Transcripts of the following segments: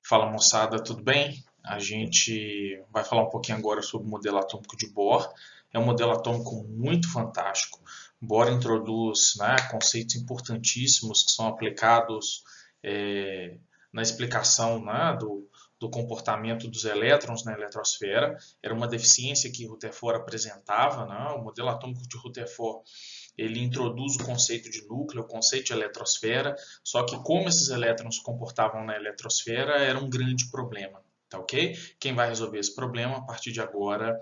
Fala moçada, tudo bem? A gente vai falar um pouquinho agora sobre o modelo atômico de Bohr. É um modelo atômico muito fantástico. Bohr introduz, né, conceitos importantíssimos que são aplicados é, na explicação, né, do comportamento dos elétrons na eletrosfera. Era uma deficiência que Rutherford apresentava, né? O modelo atômico de Rutherford ele introduz o conceito de núcleo, o conceito de eletrosfera, só que como esses elétrons se comportavam na eletrosfera era um grande problema, tá ok? Quem vai resolver esse problema a partir de agora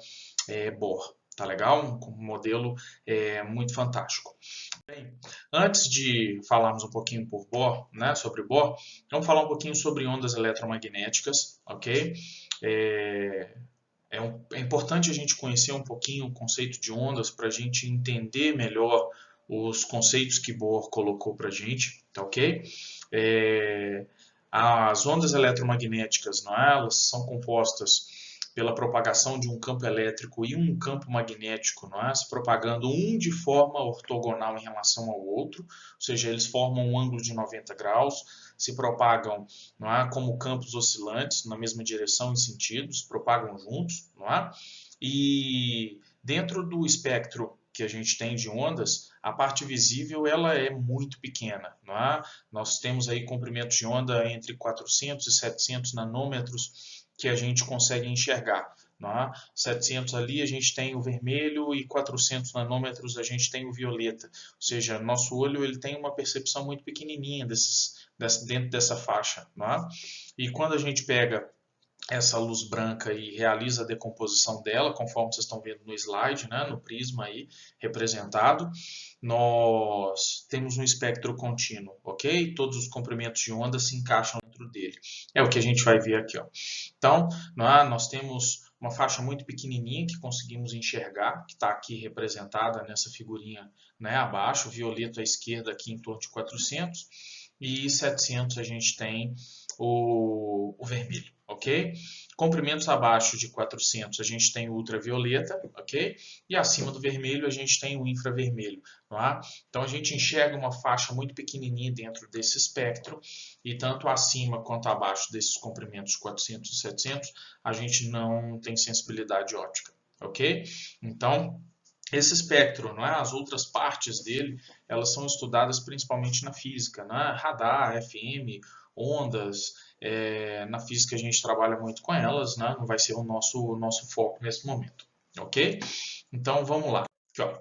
é Bohr, tá legal? Um modelo muito fantástico. Bem, antes de falarmos um pouquinho por Bohr, né, sobre Bohr, vamos falar um pouquinho sobre ondas eletromagnéticas, ok? É, é importante a gente conhecer um pouquinho o conceito de ondas para a gente entender melhor os conceitos que Bohr colocou para a gente, tá ok? É, as ondas eletromagnéticas, não é? Elas são compostas pela propagação de um campo elétrico e um campo magnético, não é? Se propagando um de forma ortogonal em relação ao outro, ou seja, eles formam um ângulo de 90 graus, se propagam, não é? Como campos oscilantes na mesma direção e sentido, se propagam juntos, não é? E dentro do espectro que a gente tem de ondas, a parte visível ela é muito pequena, não é? Nós temos aí comprimentos de onda entre 400 e 700 nanômetros que a gente consegue enxergar. Não é? 700 ali a gente tem o vermelho e 400 nanômetros a gente tem o violeta. Ou seja, nosso olho ele tem uma percepção muito pequenininha dentro dessa faixa. Não é? E quando a gente pega essa luz branca e realiza a decomposição dela, conforme vocês estão vendo no slide, né, no prisma aí representado, nós temos um espectro contínuo, ok? Todos os comprimentos de onda se encaixam dentro dele. É o que a gente vai ver aqui, ó. Então, nós temos uma faixa muito pequenininha que conseguimos enxergar, que está aqui representada nessa figurinha, né, abaixo, violeta à esquerda aqui em torno de 400, e 700 a gente tem o vermelho, ok? Comprimentos abaixo de 400 a gente tem o ultravioleta, ok? E acima do vermelho a gente tem o infravermelho, não é? Então a gente enxerga uma faixa muito pequenininha dentro desse espectro e tanto acima quanto abaixo desses comprimentos 400 e 700 a gente não tem sensibilidade óptica, ok? Então esse espectro, não é? As outras partes dele, elas são estudadas principalmente na física, né? Radar, FM, ondas. Na física a gente trabalha muito com elas, né? Não vai ser o nosso foco nesse momento, ok? Então vamos lá. Aqui, ó.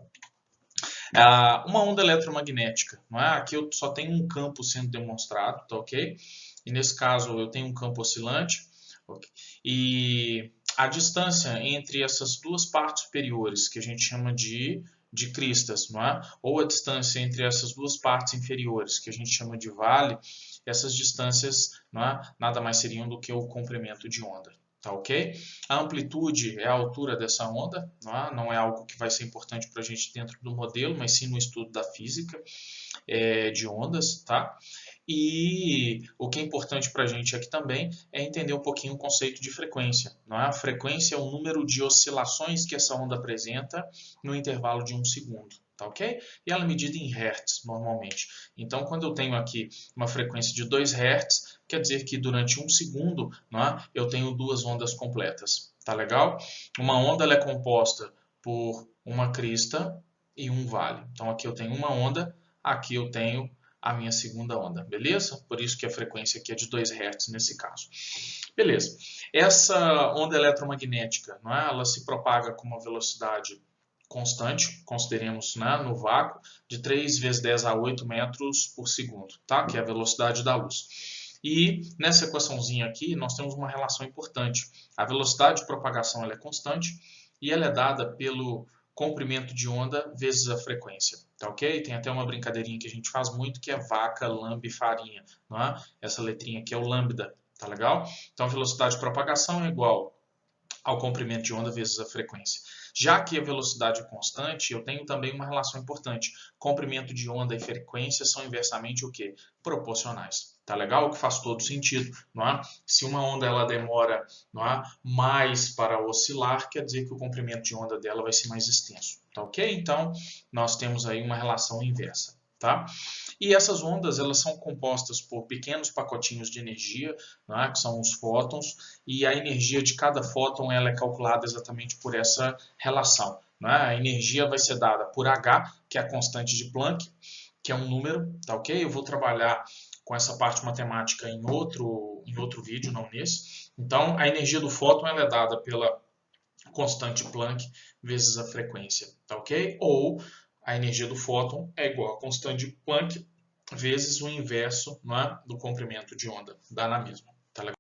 Uma onda eletromagnética, não é? Aqui eu só tenho um campo sendo demonstrado, tá ok? E nesse caso eu tenho um campo oscilante, okay? E a distância entre essas duas partes superiores, que a gente chama de cristas, não é? Ou a distância entre essas duas partes inferiores, que a gente chama de vale, essas distâncias, não é? Nada mais seriam do que o comprimento de onda. Tá ok? A amplitude é a altura dessa onda, não é algo que vai ser importante para a gente dentro do modelo, mas sim no estudo da física de ondas, tá? E o que é importante para a gente aqui também é entender um pouquinho o conceito de frequência. Não é? A frequência é o número de oscilações que essa onda apresenta no intervalo de 1 segundo. Tá ok? E ela é medida em Hertz, normalmente. Então, quando eu tenho aqui uma frequência de 2 Hz, quer dizer que durante 1 segundo não é? Eu tenho duas ondas completas. Tá legal? Uma onda ela é composta por uma crista e um vale. Então, aqui eu tenho uma onda, aqui eu tenho a minha segunda onda, beleza? Por isso que a frequência aqui é de 2 Hz nesse caso. Beleza. Essa onda eletromagnética, não é? Ela se propaga com uma velocidade constante, consideremos, né, no vácuo, de 3 vezes 10 a 8 metros por segundo, tá? Que é a velocidade da luz. E nessa equaçãozinha aqui, nós temos uma relação importante. A velocidade de propagação ela é constante e ela é dada pelo comprimento de onda vezes a frequência, tá ok? Tem até uma brincadeirinha que a gente faz muito, que é vaca, lambe, farinha, não é? Essa letrinha aqui é o lambda, tá legal? Então, a velocidade de propagação é igual ao comprimento de onda vezes a frequência. Já que a velocidade é constante, eu tenho também uma relação importante. Comprimento de onda e frequência são inversamente o quê? Proporcionais. Tá legal? O que faz todo sentido, não é? Se uma onda ela demora, não é, mais para oscilar, quer dizer que o comprimento de onda dela vai ser mais extenso. Tá ok? Então, nós temos aí uma relação inversa, tá? E essas ondas elas são compostas por pequenos pacotinhos de energia, né, que são os fótons, e a energia de cada fóton ela é calculada exatamente por essa relação. Né? A energia vai ser dada por H, que é a constante de Planck, que é um número, tá ok? Eu vou trabalhar com essa parte matemática em outro vídeo, não nesse. Então, a energia do fóton ela é dada pela constante Planck vezes a frequência, tá ok? Ou a energia do fóton é igual a constante Planck vezes o inverso, não é, do comprimento de onda, dá na mesma, tá legal?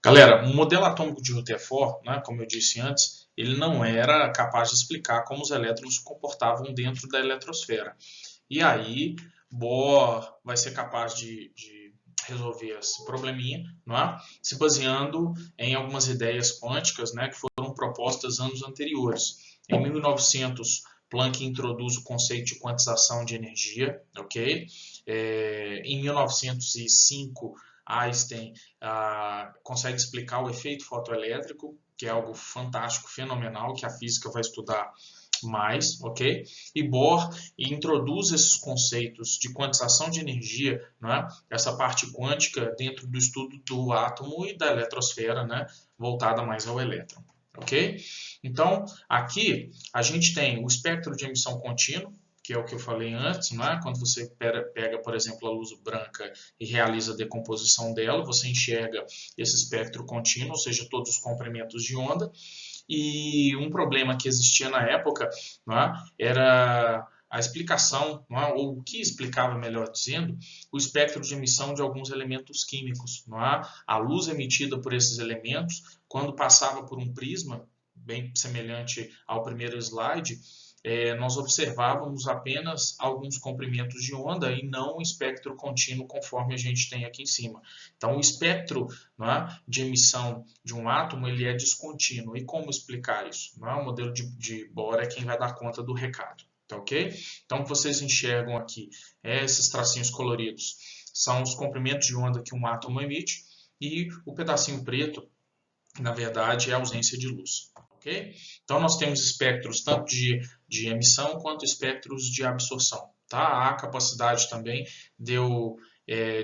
Galera, o modelo atômico de Rutherford, né, como eu disse antes, ele não era capaz de explicar como os elétrons se comportavam dentro da eletrosfera. E aí, Bohr vai ser capaz de resolver esse probleminha, não é? Se baseando em algumas ideias quânticas, né, que foram propostas anos anteriores. Em 1900, Planck introduz o conceito de quantização de energia, ok? Em 1905, Einstein consegue explicar o efeito fotoelétrico, que é algo fantástico, fenomenal, que a física vai estudar mais, ok? E Bohr introduz esses conceitos de quantização de energia, né? Essa parte quântica dentro do estudo do átomo e da eletrosfera, né? Voltada mais ao elétron, ok? Então, aqui a gente tem o espectro de emissão contínua, que é o que eu falei antes, né? Quando você pega, por exemplo, a luz branca e realiza a decomposição dela, você enxerga esse espectro contínuo, ou seja, todos os comprimentos de onda. E um problema que existia na época, né, era a explicação, não é, ou o que explicava, melhor dizendo, o espectro de emissão de alguns elementos químicos. Não é? A luz emitida por esses elementos, quando passava por um prisma, bem semelhante ao primeiro slide, nós observávamos apenas alguns comprimentos de onda e não o espectro contínuo conforme a gente tem aqui em cima. Então, o espectro, não é, de emissão de um átomo ele é descontínuo. E como explicar isso? Não é? O modelo de Bohr é quem vai dar conta do recado. Tá ok? Então, o que vocês enxergam aqui, esses tracinhos coloridos, são os comprimentos de onda que um átomo emite e o pedacinho preto, na verdade, é a ausência de luz. Okay? Então, nós temos espectros tanto de emissão quanto espectros de absorção. Tá? Há a capacidade também de eu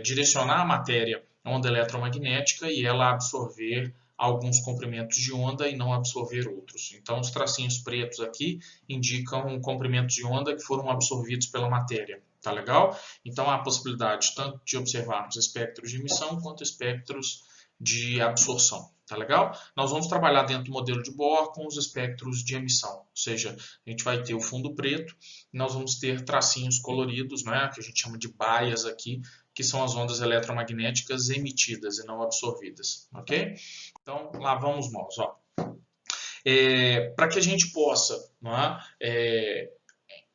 direcionar a matéria a onda eletromagnética e ela absorver alguns comprimentos de onda e não absorver outros. Então, os tracinhos pretos aqui indicam comprimentos de onda que foram absorvidos pela matéria. Tá legal? Então, há a possibilidade tanto de observarmos espectros de emissão quanto espectros de absorção. Tá legal? Nós vamos trabalhar dentro do modelo de Bohr com os espectros de emissão. Ou seja, a gente vai ter o fundo preto e nós vamos ter tracinhos coloridos, né, que a gente chama de baias aqui, que são as ondas eletromagnéticas emitidas e não absorvidas. Ok? Então, lá vamos nós. Para que a gente possa, não é,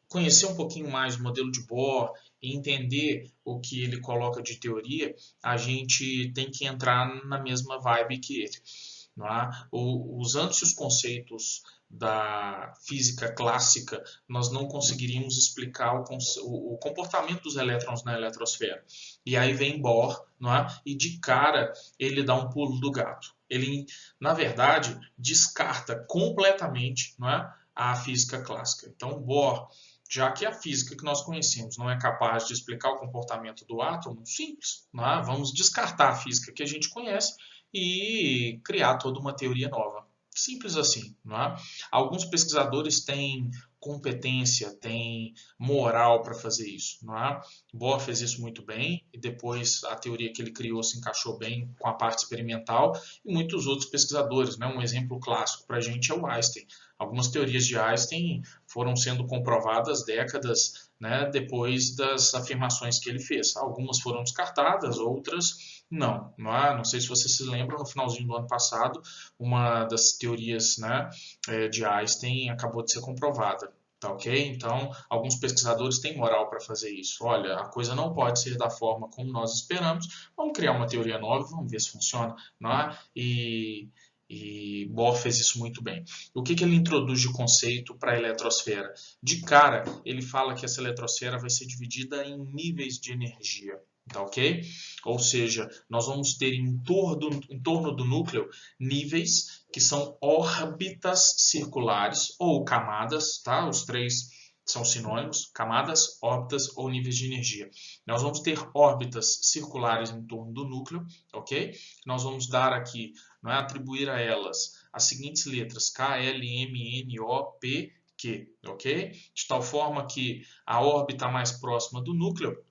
conhecer um pouquinho mais do modelo de Bohr e entender o que ele coloca de teoria, a gente tem que entrar na mesma vibe que ele. Não é? Usando-se os conceitos da física clássica, nós não conseguiríamos explicar o comportamento dos elétrons na eletrosfera. E aí vem Bohr, não é? E de cara ele dá um pulo do gato. Ele, na verdade, descarta completamente, não é, a física clássica. Então, Bohr, já que a física que nós conhecemos não é capaz de explicar o comportamento do átomo, simples, não é? Vamos descartar a física que a gente conhece e criar toda uma teoria nova. Simples assim, não é? Alguns pesquisadores têm competência, têm moral para fazer isso, não é? Bohr fez isso muito bem e depois a teoria que ele criou se encaixou bem com a parte experimental e muitos outros pesquisadores, né? Um exemplo clássico para a gente é o Einstein. Algumas teorias de Einstein foram sendo comprovadas décadas, né, depois das afirmações que ele fez. Algumas foram descartadas, outras não. Não sei se você se lembra, no finalzinho do ano passado, uma das teorias, né, de Einstein acabou de ser comprovada. Tá ok? Então, alguns pesquisadores têm moral para fazer isso. Olha, a coisa não pode ser da forma como nós esperamos. Vamos criar uma teoria nova, vamos ver se funciona. Não é? E Bohr fez isso muito bem. O que ele introduz de conceito para a eletrosfera? De cara, ele fala que essa eletrosfera vai ser dividida em níveis de energia. Tá ok? Ou seja, nós vamos ter em torno do núcleo níveis que são órbitas circulares ou camadas, tá? Os três são sinônimos, camadas, órbitas ou níveis de energia. Nós vamos ter órbitas circulares em torno do núcleo, ok? Nós vamos dar aqui, não é, atribuir a elas as seguintes letras, K, L, M, N, O, P, Q, ok? De tal forma que a órbita mais próxima do núcleo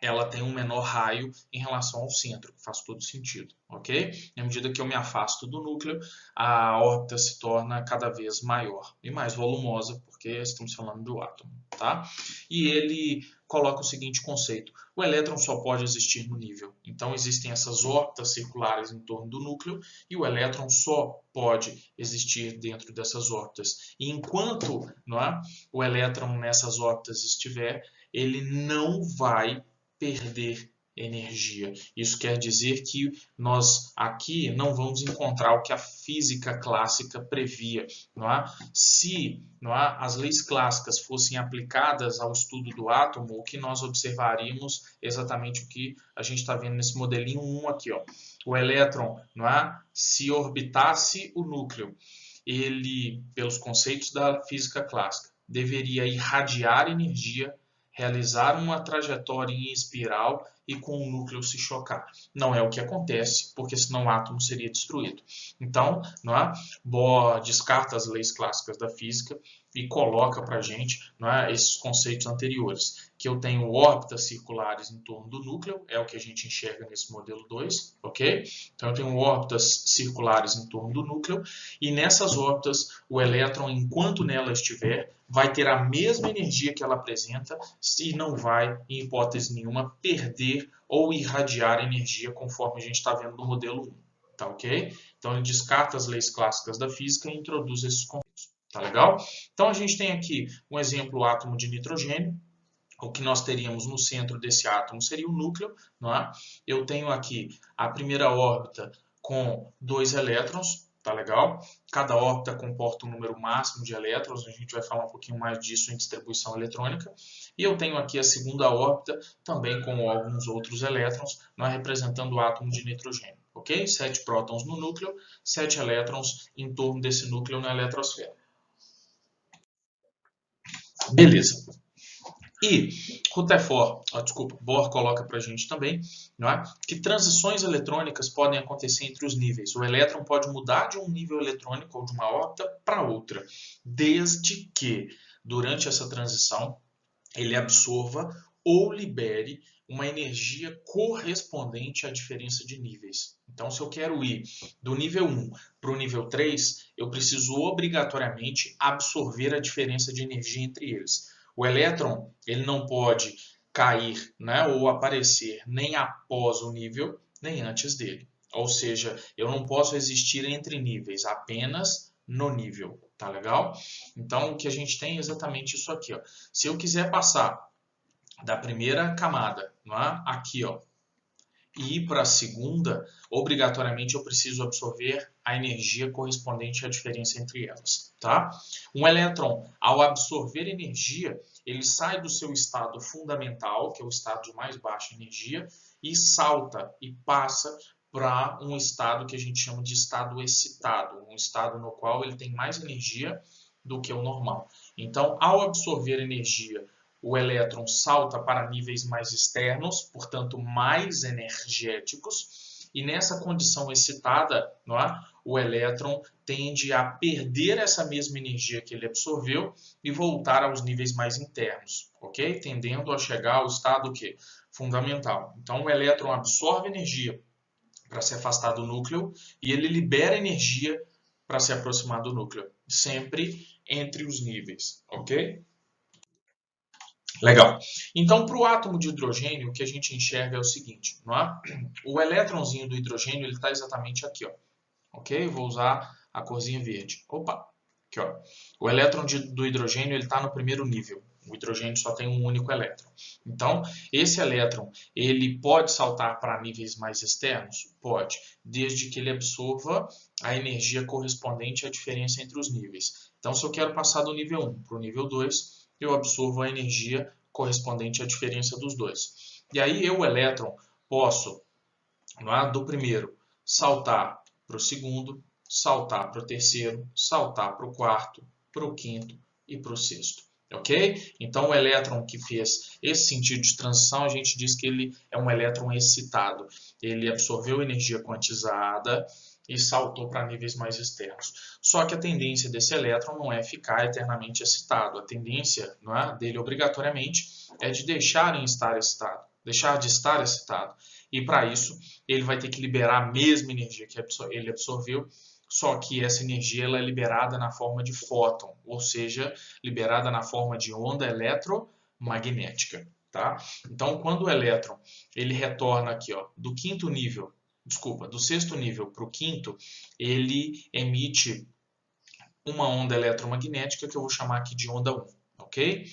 ela tem um menor raio em relação ao centro, faz todo sentido, ok? À medida que eu me afasto do núcleo, a órbita se torna cada vez maior e mais volumosa, porque estamos falando do átomo, tá? E ele coloca o seguinte conceito: o elétron só pode existir no nível. Então existem essas órbitas circulares em torno do núcleo e o elétron só pode existir dentro dessas órbitas. E enquanto, não é, o elétron nessas órbitas estiver, ele não vai perder energia. Isso quer dizer que nós aqui não vamos encontrar o que a física clássica previa. Não é? Se não é, as leis clássicas fossem aplicadas ao estudo do átomo, o que nós observaríamos exatamente o que a gente está vendo nesse modelinho 1 aqui. Ó. O elétron, não é, se orbitasse o núcleo, ele, pelos conceitos da física clássica, deveria irradiar energia, realizar uma trajetória em espiral e com o núcleo se chocar. Não é o que acontece, porque senão o átomo seria destruído. Então, não é? Bohr descarta as leis clássicas da física e coloca para a gente, não é, esses conceitos anteriores, que eu tenho órbitas circulares em torno do núcleo, é o que a gente enxerga nesse modelo 2, ok? Então eu tenho órbitas circulares em torno do núcleo, e nessas órbitas, o elétron, enquanto nela estiver, vai ter a mesma energia que ela apresenta e não vai, em hipótese nenhuma, perder ou irradiar energia, conforme a gente está vendo no modelo 1. Tá ok? Então ele descarta as leis clássicas da física e introduz esses conceitos. Tá legal? Então a gente tem aqui um exemplo, o átomo de nitrogênio. O que nós teríamos no centro desse átomo seria o núcleo. Não é? Eu tenho aqui a primeira órbita com 2 elétrons. Tá legal? Cada órbita comporta um número máximo de elétrons, a gente vai falar um pouquinho mais disso em distribuição eletrônica. E eu tenho aqui a segunda órbita, também com alguns outros elétrons, representando o átomo de nitrogênio. Ok? 7 prótons no núcleo, 7 elétrons em torno desse núcleo na eletrosfera. Beleza. E Bohr coloca para a gente também, não é, que transições eletrônicas podem acontecer entre os níveis. O elétron pode mudar de um nível eletrônico ou de uma órbita para outra, desde que, durante essa transição, ele absorva ou libere uma energia correspondente à diferença de níveis. Então, se eu quero ir do nível 1 para o nível 3, eu preciso obrigatoriamente absorver a diferença de energia entre eles. O elétron ele não pode cair, né, ou aparecer nem após o nível, nem antes dele. Ou seja, eu não posso existir entre níveis, apenas no nível. Tá legal? Então, o que a gente tem é exatamente isso aqui. Ó. Se eu quiser passar da primeira camada, não é? Aqui, ó, e ir para a segunda, obrigatoriamente eu preciso absorver a energia correspondente à diferença entre elas. Tá? Um elétron, ao absorver energia, ele sai do seu estado fundamental, que é o estado de mais baixa energia, e salta e passa para um estado que a gente chama de estado excitado, um estado no qual ele tem mais energia do que o normal. Então, ao absorver energia, o elétron salta para níveis mais externos, portanto mais energéticos, e nessa condição excitada, não é? O elétron tende a perder essa mesma energia que ele absorveu e voltar aos níveis mais internos, ok? Tendendo a chegar ao estado que? Fundamental. Então o elétron absorve energia para se afastar do núcleo e ele libera energia para se aproximar do núcleo, sempre entre os níveis, ok? Legal. Então, para o átomo de hidrogênio, o que a gente enxerga é o seguinte, não é? O elétronzinho do hidrogênio ele está exatamente aqui, ó. Ok? Vou usar a corzinha verde. Opa, aqui, ó. O elétron do hidrogênio ele está no primeiro nível. O hidrogênio só tem um único elétron. Então, esse elétron ele pode saltar para níveis mais externos? Pode, desde que ele absorva a energia correspondente à diferença entre os níveis. Então, se eu quero passar do nível 1 para o nível 2, eu absorvo a energia correspondente à diferença dos dois. E aí eu, o elétron, posso, do primeiro, saltar para o segundo, saltar para o terceiro, saltar para o quarto, para o quinto e para o sexto. ok? Então, o elétron que fez esse sentido de transição, a gente diz que ele é um elétron excitado. Ele absorveu energia quantizada e saltou para níveis mais externos. Só que a tendência desse elétron não é ficar eternamente excitado. A tendência, não é, dele obrigatoriamente é de deixar de estar excitado. E para isso, ele vai ter que liberar a mesma energia que ele absorveu, só que essa energia ela é liberada na forma de fóton, ou seja, liberada na forma de onda eletromagnética. Tá? Então, quando o elétron ele retorna aqui, ó, do sexto nível para o quinto, ele emite uma onda eletromagnética que eu vou chamar aqui de onda 1, ok?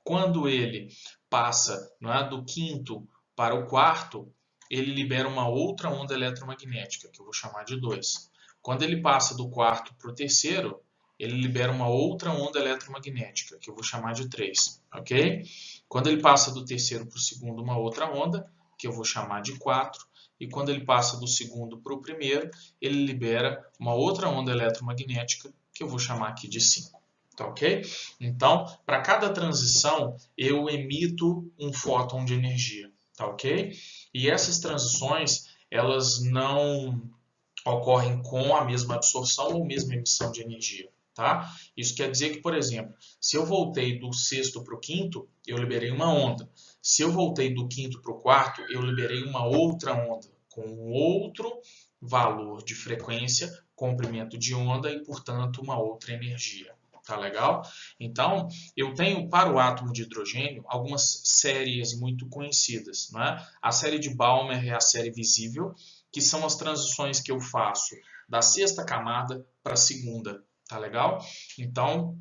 Quando ele passa, não é, do quinto para o quarto, ele libera uma outra onda eletromagnética, que eu vou chamar de 2. Quando ele passa do quarto para o terceiro, ele libera uma outra onda eletromagnética, que eu vou chamar de 3, ok? Quando ele passa do terceiro para o segundo, uma outra onda, que eu vou chamar de 4. E quando ele passa do segundo para o primeiro, ele libera uma outra onda eletromagnética, que eu vou chamar aqui de 5. Tá ok? Então, para cada transição, eu emito um fóton de energia. Tá ok? E essas transições, elas não ocorrem com a mesma absorção ou mesma emissão de energia. Tá? Isso quer dizer que, por exemplo, se eu voltei do sexto para o quinto, eu liberei uma onda. Se eu voltei do quinto para o quarto, eu liberei uma outra onda, com outro valor de frequência, comprimento de onda e, portanto, uma outra energia. Tá legal? Então, eu tenho para o átomo de hidrogênio algumas séries muito conhecidas. Né? A série de Balmer é a série visível, que são as transições que eu faço da sexta camada para a segunda. Tá legal? Então,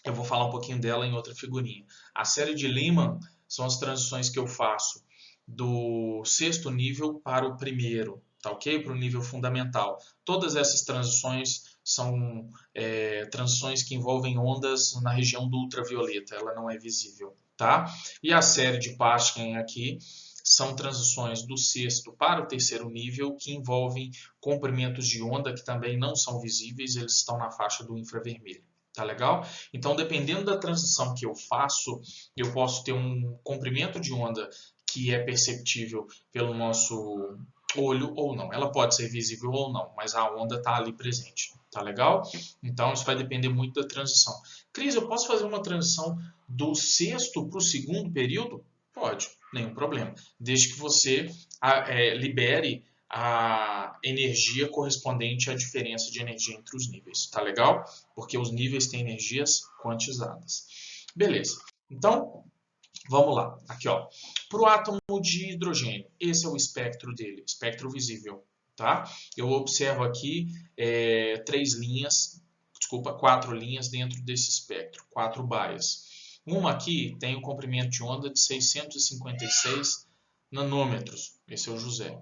eu vou falar um pouquinho dela em outra figurinha. A série de Lyman são as transições que eu faço do sexto nível para o primeiro, tá ok? Para o nível fundamental. Todas essas transições são transições que envolvem ondas na região do ultravioleta, ela não é visível, tá? E a série de Paschen aqui são transições do sexto para o terceiro nível que envolvem comprimentos de onda que também não são visíveis, eles estão na faixa do infravermelho. Tá legal? Então, dependendo da transição que eu faço, eu posso ter um comprimento de onda que é perceptível pelo nosso olho ou não. Ela pode ser visível ou não, mas a onda está ali presente. Tá legal? Então, isso vai depender muito da transição. Cris, eu posso fazer uma transição do sexto para o segundo período? Pode, nenhum problema. Desde que você libere a energia correspondente à diferença de energia entre os níveis. Tá legal? Porque os níveis têm energias quantizadas. Beleza. Então, vamos lá. Aqui, ó. Para o átomo de hidrogênio, esse é o espectro dele, espectro visível. Tá? Eu observo aqui quatro linhas dentro desse espectro, 4 baias. Uma aqui tem o comprimento de onda de 656 nanômetros. Esse é o José.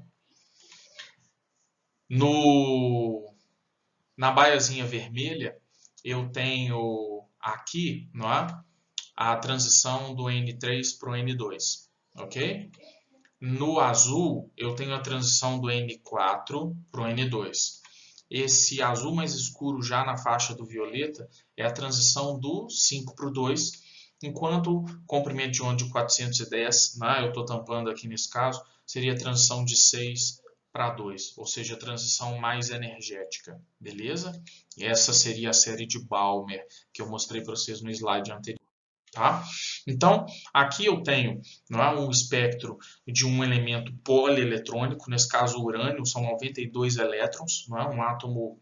Na baiazinha vermelha, eu tenho aqui, não é, a transição do N3 para o N2, ok? No azul, eu tenho a transição do N4 para o N2. Esse azul mais escuro já na faixa do violeta é a transição do 5 para o 2, enquanto o comprimento de onda de 410, né, eu estou tampando aqui nesse caso, seria a transição de 6 para 2, ou seja, a transição mais energética, beleza? E essa seria a série de Balmer, que eu mostrei para vocês no slide anterior. Tá? Então, aqui eu tenho, não é, um espectro de um elemento polieletrônico, nesse caso o urânio, são 92 elétrons, não é, um átomo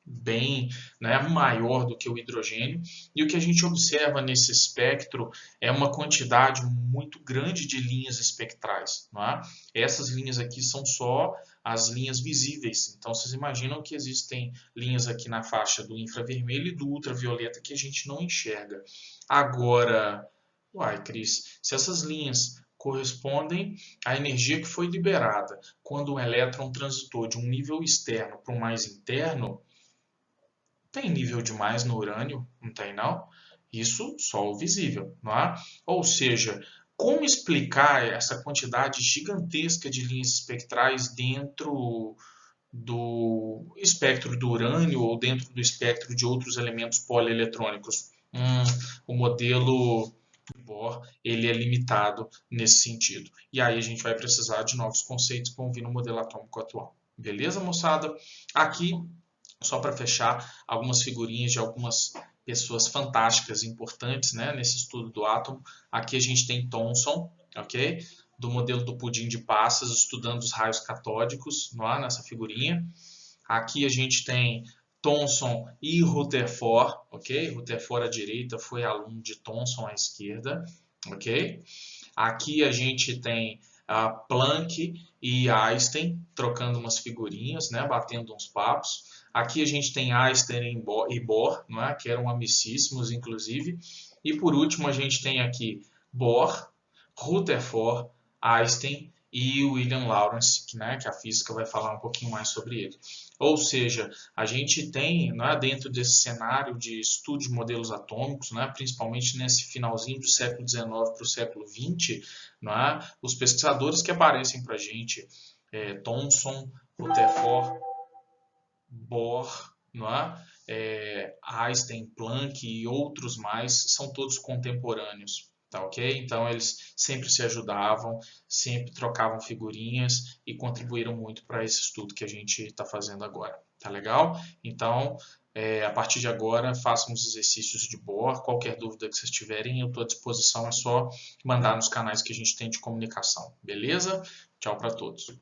bem, né, maior do que o hidrogênio. E o que a gente observa nesse espectro é uma quantidade muito grande de linhas espectrais. Não é? Essas linhas aqui são só as linhas visíveis. Então, vocês imaginam que existem linhas aqui na faixa do infravermelho e do ultravioleta que a gente não enxerga. Agora, Cris, se essas linhas correspondem à energia que foi liberada quando um elétron transitou de um nível externo para um mais interno, tem nível demais no urânio? Não tem, não? Isso só o visível, não é? Ou seja, como explicar essa quantidade gigantesca de linhas espectrais dentro do espectro do urânio ou dentro do espectro de outros elementos polieletrônicos? O modelo Bohr, ele é limitado nesse sentido. E aí a gente vai precisar de novos conceitos que vão vir no modelo atômico atual. Beleza, moçada? Aqui, só para fechar, algumas figurinhas de algumas pessoas fantásticas, importantes, né, nesse estudo do átomo. Aqui a gente tem Thomson, ok? Do modelo do pudim de passas, estudando os raios catódicos, lá nessa figurinha. Aqui a gente tem Thomson e Rutherford, ok? Rutherford à direita foi aluno de Thomson à esquerda, ok? Aqui a gente tem Planck e Einstein trocando umas figurinhas, né? Batendo uns papos. Aqui a gente tem Einstein e Bohr, não é? Que eram amicíssimos, inclusive. E por último a gente tem aqui Bohr, Rutherford, Einstein e William Lawrence, né, que a física vai falar um pouquinho mais sobre ele. Ou seja, a gente tem, né, dentro desse cenário de estudo de modelos atômicos, né, principalmente nesse finalzinho do século XIX para o século XX, né, os pesquisadores que aparecem para a gente, Thomson, Rutherford, Bohr, Einstein, Planck e outros mais, são todos contemporâneos. Tá, ok? Então eles sempre se ajudavam, sempre trocavam figurinhas e contribuíram muito para esse estudo que a gente está fazendo agora. Tá legal? Então, a partir de agora, façam os exercícios de Bohr. Qualquer dúvida que vocês tiverem, eu estou à disposição. É só mandar nos canais que a gente tem de comunicação. Beleza? Tchau para todos.